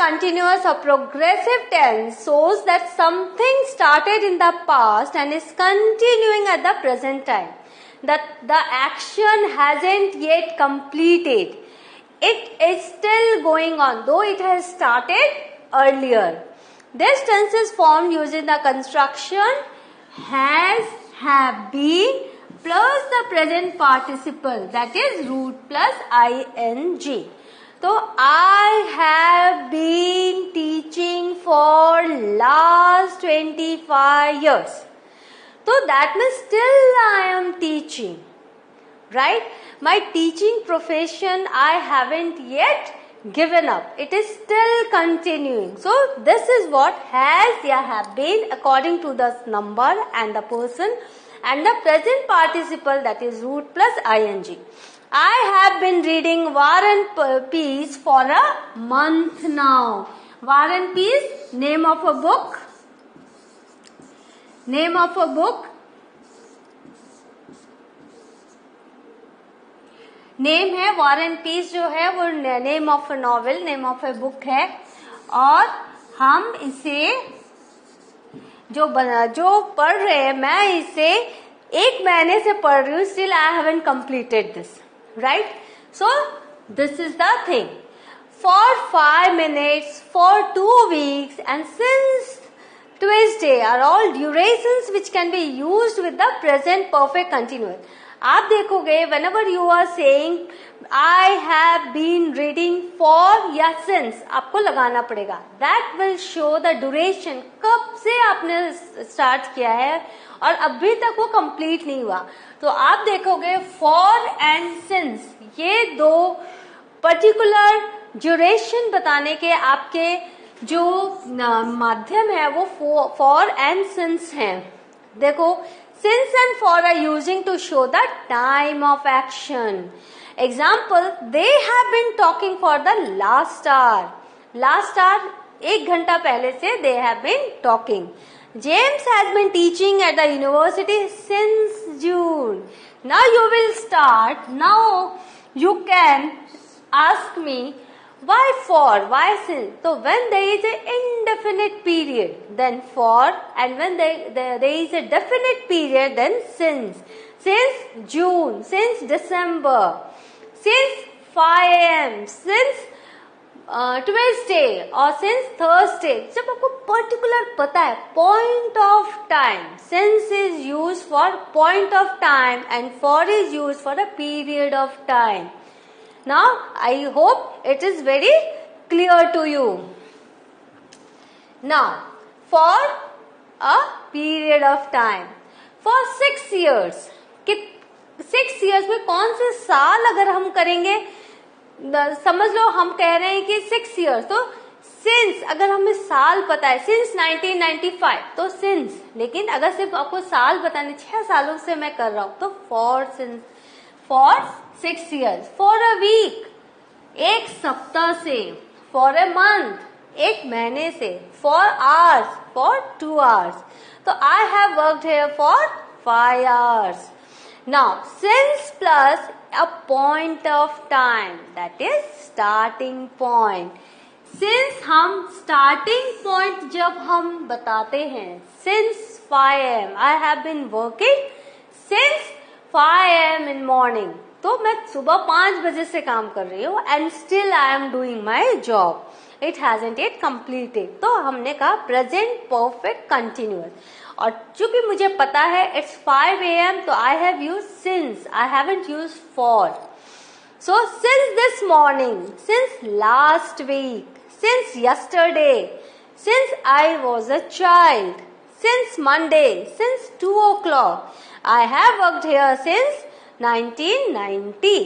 continuous or progressive tense shows that something started in the past and is continuing at the present time. That the action hasn't yet completed. It is still going on, though it has started earlier. This tense is formed using the construction has, have been plus the present participle, that is root plus ing. So I have been teaching for last 25 years. So that means still I am teaching, right? My teaching profession I haven't yet given up. It is still continuing. So this is what has ya have been according to the number and the person and the present participle, that is root plus ing. I have been reading War and Peace for a month now. War and Peace, name of a book. Name of a book. Name है war and piece, जो है वो name of a novel, name of a book है. और हम इसे जो पढ़ रहे हैं, मैं इसे 1 महीने से पढ़ रही हूँ. Still I haven't completed this, right? So this is the thing. For 5 minutes, for 2 weeks and since Tuesday are all durations which can be used with the present perfect continuous. आप देखोगे whenever you are saying I have been reading for या since, आपको लगाना पड़ेगा. That will show the duration, कब से आपने start किया है और अभी तक वो कंप्लीट नहीं हुआ. तो आप देखोगे for and since, ये दो पर्टिकुलर ड्यूरेशन बताने के आपके जो माध्यम है वो for and since हैं. देखो, since and for are using to show the time of action. Example, they have been talking for the last hour. Last hour, 1 घंटा पहले से they have been talking. James has been teaching at the university since June. Now you will start. Now you can ask me, why for, why since? So when there is an indefinite period, then for, and when there is a definite period, then since. Since June, since December, since 5 AM, since Tuesday or since Thursday. जब आपको particular पता है, point of time, since is used for point of time and for is used for a period of time. Now, I hope it is very clear to you. Now, for a period of time, for 6 years, 6 years में कौन से साल अगर हम करेंगे, समझ लो हम कह रहे हैं कि 6 years, तो since अगर हमें साल पता है, since 1995, तो since. लेकिन अगर सिर्फ आपको साल बताने, 6 सालों से मैं कर रहा हूँ, तो for since. For 6 years, for a week, 1 सप्ताह से, for a month, 1 महीने से, for hours, for 2 hours. तो I have worked here for 5 hours. Now, since plus a point of time, that is starting point. Since हम starting point जब हम बताते हैं, since 5 AM, I have been working since 5 AM in morning. तो मैं सुबह 5 बजे से काम कर रही हूँ and still I am doing my job. It hasn't yet completed. तो हमने कहा present perfect continuous. और चूंकि मुझे पता है it's 5 AM, तो I have used since. I haven't used for. So since this morning, since last week, since yesterday, since I was a child, since Monday, since 2 o'clock, I have worked here since 1990.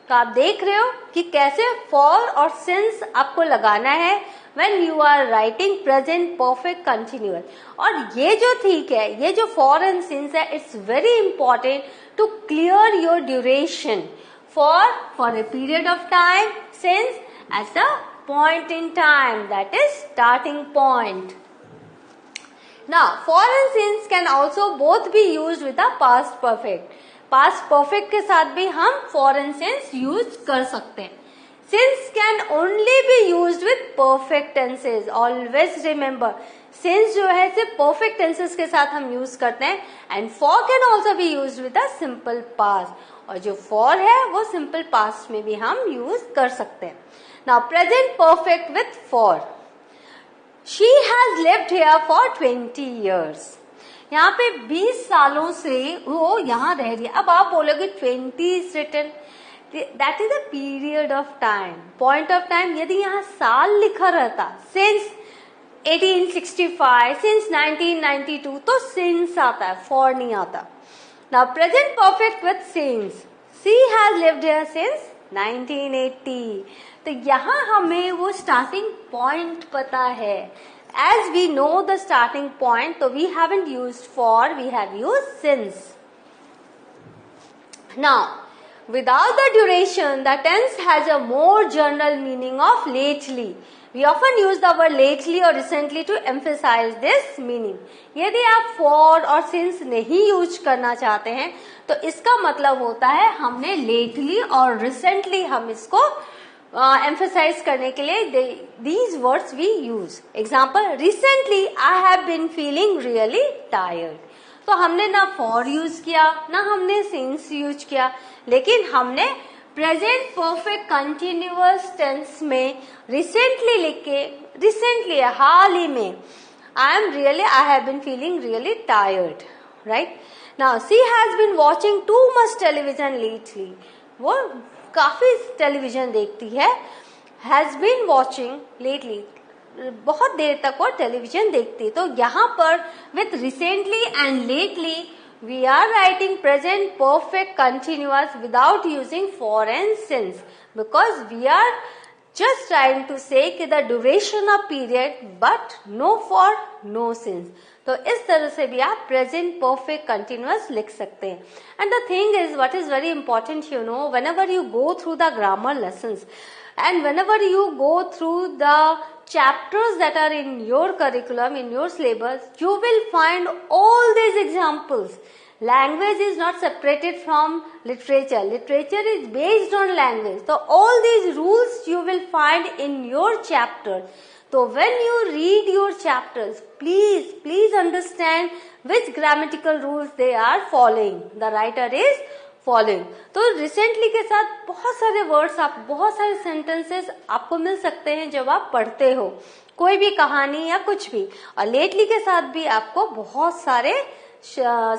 तो आप देख रहे हो कि कैसे for और since आपको लगाना है when you are writing present perfect continuous. और ये जो ठीक है, ये जो for and since है, it's very important to clear your duration. For a period of time, since as a point in time, that is starting point. Now, for and since can also both be used with the past perfect. Past perfect के साथ भी हम for and since use कर सकते हैं. Since can only be used with perfect tenses. Always remember, since जो है सिर्फ perfect tenses के साथ हम यूज करते हैं, and for can also be used with a simple past. और जो for है वो simple past में भी हम यूज कर सकते हैं. Now present perfect with for. She has lived here for 20 years. यहाँ पे 20 सालों से वो यहाँ रह रही है. अब आप बोलोगे 20 is written, that is a period of time, point of time. यदि यहाँ साल लिखा रहता since 1865, since 1992, तो since आता है, for नहीं आता. Now present perfect with since. She has lived here since 1980. तो यहाँ हमें वो starting point पता है. As we know the starting point, so we haven't used for, we have used since. Now, without the duration, the tense has a more general meaning of lately. We often use the word lately or recently to emphasize this meaning. यदि आप for और since नहीं use करना चाहते हैं, तो इसका मतलब होता है हमने lately और recently हम इसको emphasize करने के लिए these words we use. Example, recently I have been feeling really tired. तो हमने ना for यूज किया, ना हमने since यूज किया, लेकिन हमने प्रेजेंट परफेक्ट कंटिन्यूअस टेंस में रिसेंटली लिख के, रिसेंटली हाल ही में, I have been feeling really tired, right. Now she has been watching too much television lately. वो काफी टेलीविजन देखती है. हैज बीन वॉचिंग लेटली, बहुत देर तक वो टेलीविजन देखती है. तो यहाँ पर with recently and lately we are writing present perfect continuous without using for and since, because we are just trying to say कि the duration of period but no for no since. तो इस तरह से भी आप present perfect continuous लिख सकते हैं. And the thing is, what is very important, you know, whenever you go through the grammar lessons and whenever you go through the chapters that are in your curriculum, in your syllabus, you will find all these examples. Language is not separated from literature. Literature is based on language. So all these rules you will find in your chapter. So when you read your chapters, please understand which grammatical rules they are following. The writer is following. तो recently के साथ बहुत सारे words, आप बहुत सारे sentences आपको मिल सकते हैं जब आप पढ़ते हो, कोई भी कहानी या कुछ भी. और lately के साथ भी आपको बहुत सारे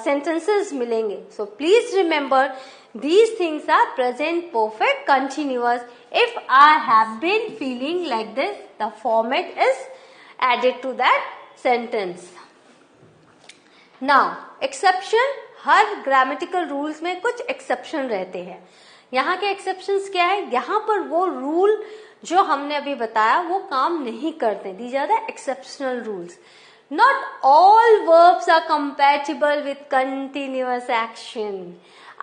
sentences मिलेंगे. So please remember, these things are present perfect continuous. If I have been feeling like this, the format is added to that sentence. Now exception, her grammatical rules में कुछ exception रहते हैं. यहाँ के exceptions क्या है? यहाँ पर वो rule जो हमने अभी बताया वो काम नहीं करते. These are the exceptional rules. Not all verbs are compatible with continuous action.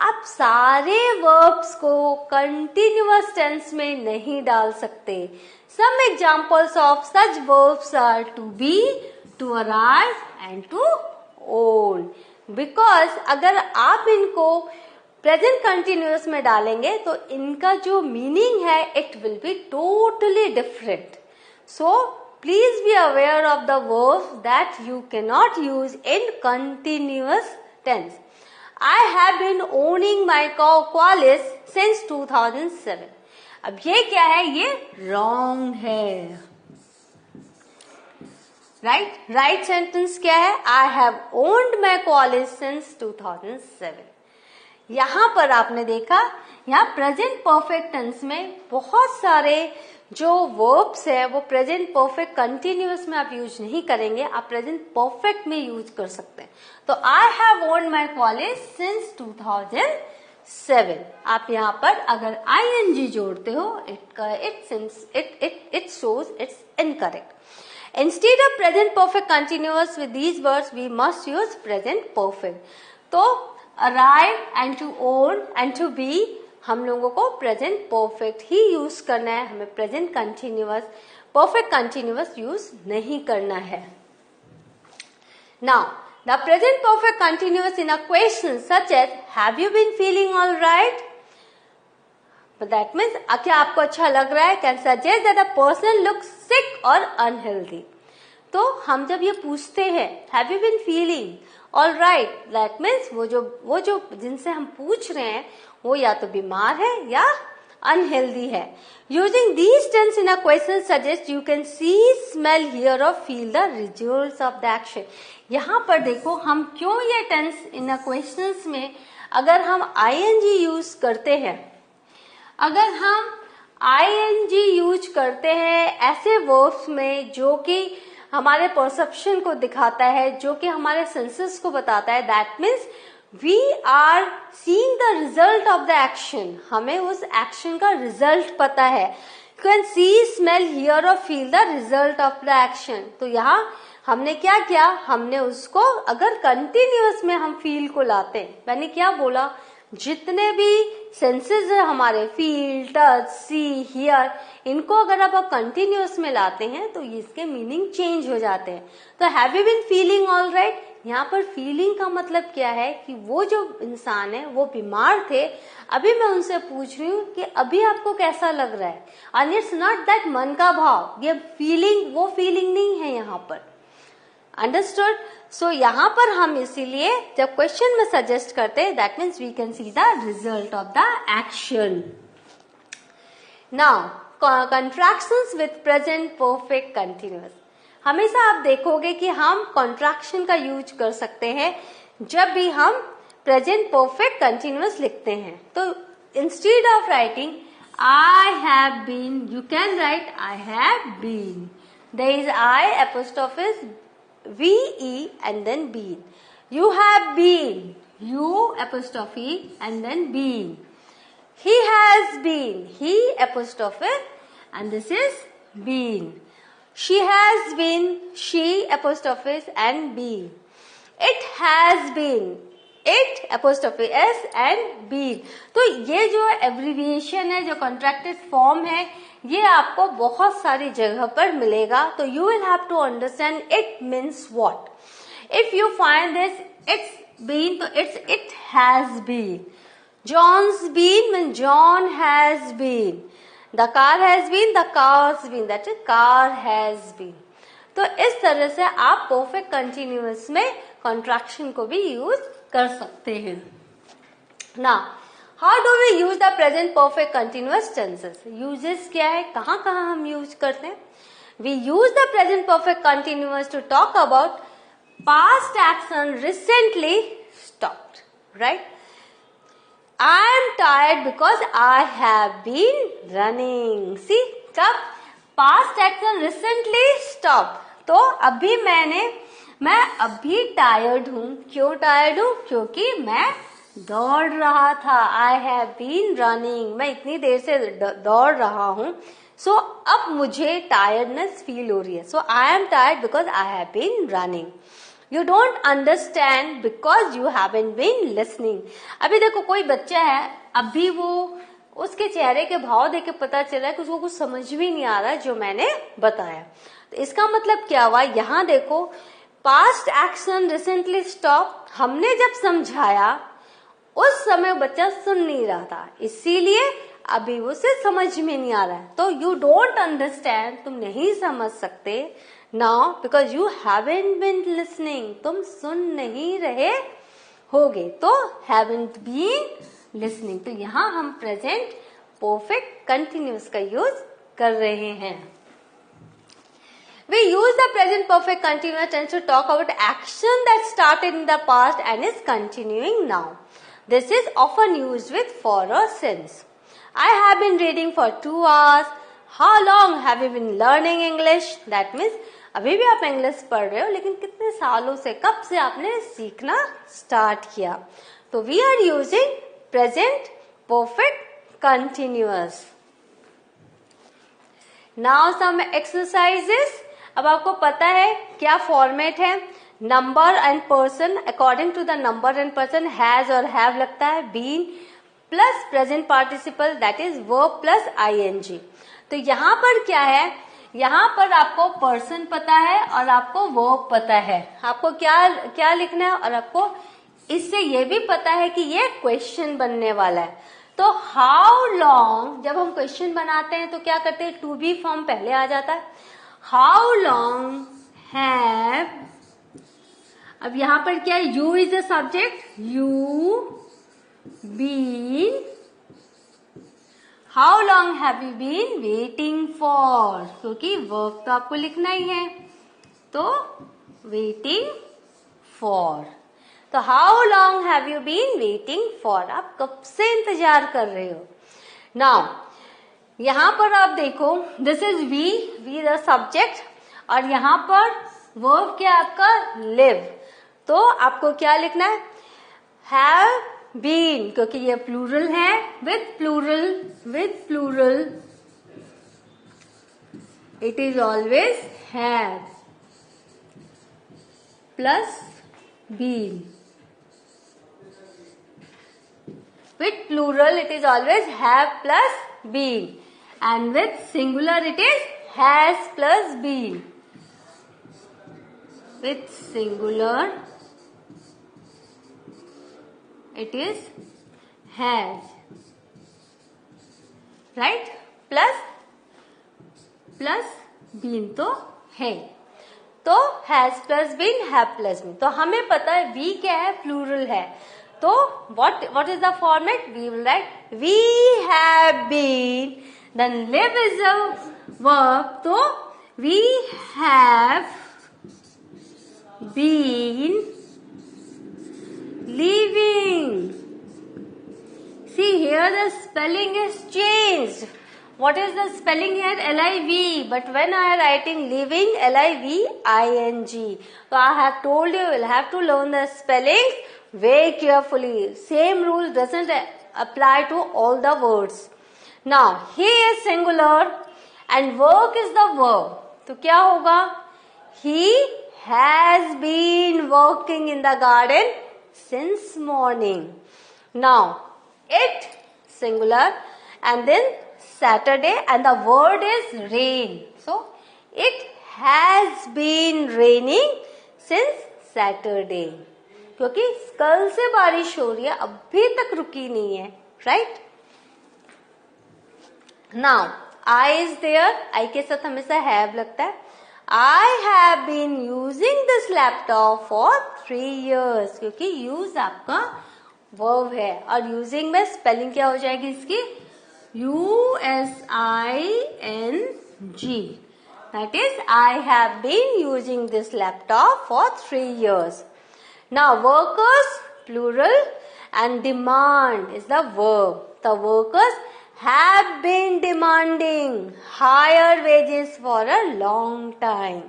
आप सारे verbs को continuous tense में नहीं डाल सकते. Some examples of such verbs are to be, to arrive and to own. Because अगर आप इनको present continuous में डालेंगे तो इनका जो meaning है it will be totally different. So please be aware of the verbs that you cannot use in continuous tense. I have been owning my Qualis since 2007. अब ये क्या है? ये wrong है. Right sentence क्या है? I have owned my Qualis since 2007. यहाँ पर आपने देखा, यहाँ प्रेजेंट परफेक्ट टेंस में बहुत सारे जो वर्ब्स है वो प्रेजेंट परफेक्ट कंटिन्यूअस में आप यूज नहीं करेंगे, आप प्रेजेंट परफेक्ट में यूज कर सकते हैं. तो I have owned my college since 2007. आप यहाँ पर अगर ing जोड़ते हो it shows it's incorrect. Instead of present perfect continuous with these words we must use present perfect. तो arrive and to own and to be हम लोगों को प्रेजेंट परफेक्ट ही यूज करना है, हमें present continuous perfect continuous use नहीं करना है. Now the present perfect continuous in a question such as have you been feeling all right. That means क्या आपको अच्छा लग रहा है, can suggest that a person look sick और अनहेल्दी। तो हम जब ये पूछते हैं have you been feeling all right, that means वो जो जिनसे हम पूछ रहे हैं वो या तो बीमार है या अनहेल्दी है। Using these tense in a question suggest you can see, smell, hear और feel the results of the action. यहाँ पर देखो हम क्यों ये टेंस इन अ क्वेश्चंस में अगर हम आईएनजी यूज करते हैं, अगर हम आईएनजी यूज करते हैं ऐसे वर्ब्स में जो कि हमारे परसेप्शन को दिखाता है, जो कि हमारे सेंसेस को बताता है, that means we are seeing the result of the action, हमें उस एक्शन का रिजल्ट पता है। You can see, smell, hear और feel the result of the action. तो यहाँ हमने क्या किया, हमने उसको अगर कंटिन्यूअस में हम फील को लाते हैं, मैंने क्या बोला, जितने भी सेंसेस है हमारे फील, टच, सी, हियर, इनको अगर आप कंटिन्यूअस में लाते हैं तो इसके मीनिंग चेंज हो जाते हैं। तो have you been feeling all right, यहाँ पर फीलिंग का मतलब क्या है कि वो जो इंसान है वो बीमार थे, अभी मैं उनसे पूछ रही हूँ कि अभी आपको कैसा लग रहा है। एंड इट्स नॉट दैट मन का भाव, ये फीलिंग वो फीलिंग नहीं है यहाँ पर। अंडरस्टूड। सो यहाँ पर हम इसीलिए जब क्वेश्चन में सजेस्ट करते हैं that means we can see the result of the action. Now contractions with present perfect continuous, हमेशा आप देखोगे कि हम कॉन्ट्रैक्शन का यूज कर सकते हैं जब भी हम प्रेजेंट परफेक्ट कंटिन्यूअस लिखते हैं। तो instead of writing I have been, you can write I have been, there is I apostrophes V-E and then been. You have been, you apostrophe and then been. He has been, he apostrophe and this is been. She has been, she apostrophe and been. It has been, it apostrophe s and been. तो ये जो abbreviation है, जो contracted form है, ये आपको बहुत सारी जगह पर मिलेगा। तो you will have to understand it means what. If you find this it's been, तो it's it has been. John's been mean John has been. The car has been, the car's been, that is car has been. तो इस तरह से आप perfect continuous में contraction को भी use कर सकते हैं ना। How do we use the present perfect continuous tenses? Uses क्या है, कहाँ कहाँ हम यूज करते हैं? We use the present perfect continuous to talk about past action recently stopped, right? I am tired because I have been running. See, कब past action recently stopped, तो अभी मैं अभी टायर्ड हूँ। क्यों टायर्ड हूँ? क्योंकि मैं दौड़ रहा था। आई हैव बीन रनिंग, मैं इतनी देर से दौड़ रहा हूँ। सो अब मुझे टायर्डनेस फील हो रही है। So I am tired because I have been running. You don't understand because you haven't been listening. अभी देखो कोई बच्चा है, अभी वो उसके चेहरे के भाव देख के पता चला है कि उसको कुछ समझ भी नहीं आ रहा है जो मैंने बताया। तो इसका मतलब क्या हुआ, यहाँ देखो पास्ट एक्शन रिसेंटली स्टॉप, हमने जब समझाया उस समय बच्चा सुन नहीं रहा था, इसीलिए अभी उसे समझ में नहीं आ रहा है। तो यू डोंट अंडरस्टैंड, तुम नहीं समझ सकते now because you haven't been listening, तुम सुन नहीं रहे होगे। तो हैवंट बीन लिसनिंग, तो यहाँ हम प्रेजेंट परफेक्ट कंटिन्यूअस का यूज कर रहे हैं। We use the present perfect continuous tense to talk about action that started in the past and is continuing now. This is often used with for or since. I have been reading for 2 hours. How long have you been learning English? That means अभी भी आप English पढ़ रहे हो, लेकिन कितने सालों से, कब से आपने सीखना स्टार्ट किया। तो we are using present perfect continuous. Now some exercises. अब आपको पता है क्या फॉर्मेट है, number and person, according to the number and person has और हैव लगता है, been plus present participle that is verb plus ING. तो यहाँ पर क्या है, यहाँ पर आपको पर्सन पता है और आपको वर्ब पता है, आपको क्या लिखना है और आपको इससे ये भी पता है कि ये क्वेश्चन बनने वाला है। तो हाउ लॉन्ग, जब हम क्वेश्चन बनाते हैं तो क्या करते हैं, टू बी फॉर्म पहले आ जाता है. हाउ लॉन्ग हैव, अब यहां पर क्या है, you is the subject, you been, how long have you been waiting for, क्योंकि वर्ब तो आपको लिखना ही है, तो वेटिंग फॉर. तो how long have you been waiting for, आप कब से इंतजार कर रहे हो. नाउ यहां पर आप देखो, this is we the subject, और यहां पर वर्ब क्या आपका, लिव. तो आपको क्या लिखना है, हैव बीन, क्योंकि ये प्लूरल है, with plural it is always have plus been. With plural it is always have plus been, and with singular it is has plus been. With singular it is has, right? plus been तो है, तो has plus been, have plus been. तो हमें पता है we क्या है, plural है. तो what is the format, we will write we have been, then live is a verb, तो we have been living. See here the spelling is changed. What is the spelling here, liv, but when I am writing living, living. So I have told you will have to learn the spellings very carefully. Same rule doesn't apply to all the words. Now he is singular and work is the verb. तो क्या होगा, he has been working in the garden since morning. Now it singular and then Saturday, and the word is rain. So it has been raining since Saturday. क्योंकि कल से बारिश हो रही है, अभी तक रुकी नहीं है, right. Now I is there, I के साथ हमेशा हैव लगता है. I have been using this laptop for 3 years, क्योंकि यूज आपका वर्ब है, और यूजिंग में स्पेलिंग क्या हो जाएगी इसकी, USING. That is, I have been using this laptop for 3 years. Now, workers, plural, and demand is the verb. The workers have been demanding higher wages for a long time.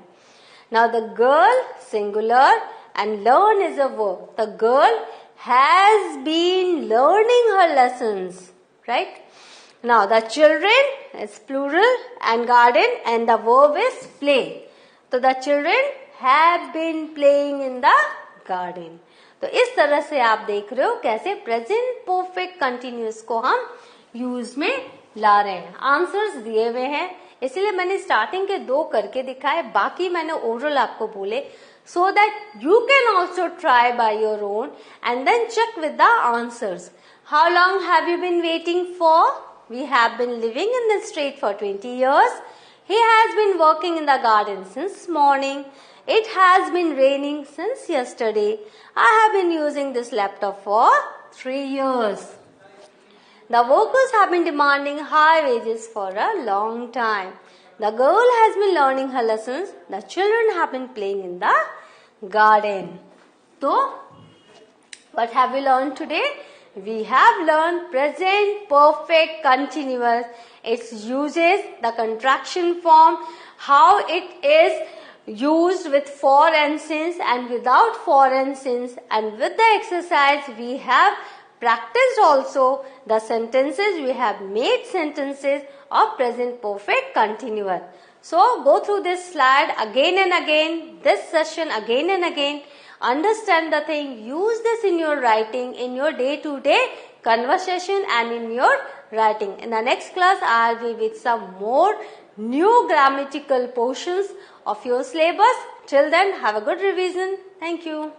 Now, the girl, singular, and learn is a verb. The girl has been learning her lessons, right? Now the children is plural and garden, and the verb is play. So the children have been playing in the garden. तो इस तरह से आप देख रहे हो कैसे present perfect continuous को हम यूज में ला रहे हैं. आंसर्स दिए हुए हैं, इसलिए मैंने स्टार्टिंग के 2 करके दिखाए, बाकी मैंने ओरल आपको बोले, so that you can also try by your own and then check with the answers. How long have you been waiting for? We have been living in this street for 20 years. He has been working in the garden since morning. It has been raining since yesterday. I have been using this laptop for 3 years. The workers have been demanding high wages for a long time. The girl has been learning her lessons. The children have been playing in the garden. So, what have we learned today? We have learned present perfect continuous, its uses, the contraction form, how it is used with for and since and without for and since, and with the exercise we have practiced also the sentences, we have made sentences of present perfect continuous. So go through this slide again and again, this session again and again. Understand the thing, use this in your writing, in your day-to-day conversation and in your writing. In the next class, I will be with some more new grammatical portions of your syllabus. Till then, have a good revision. Thank you.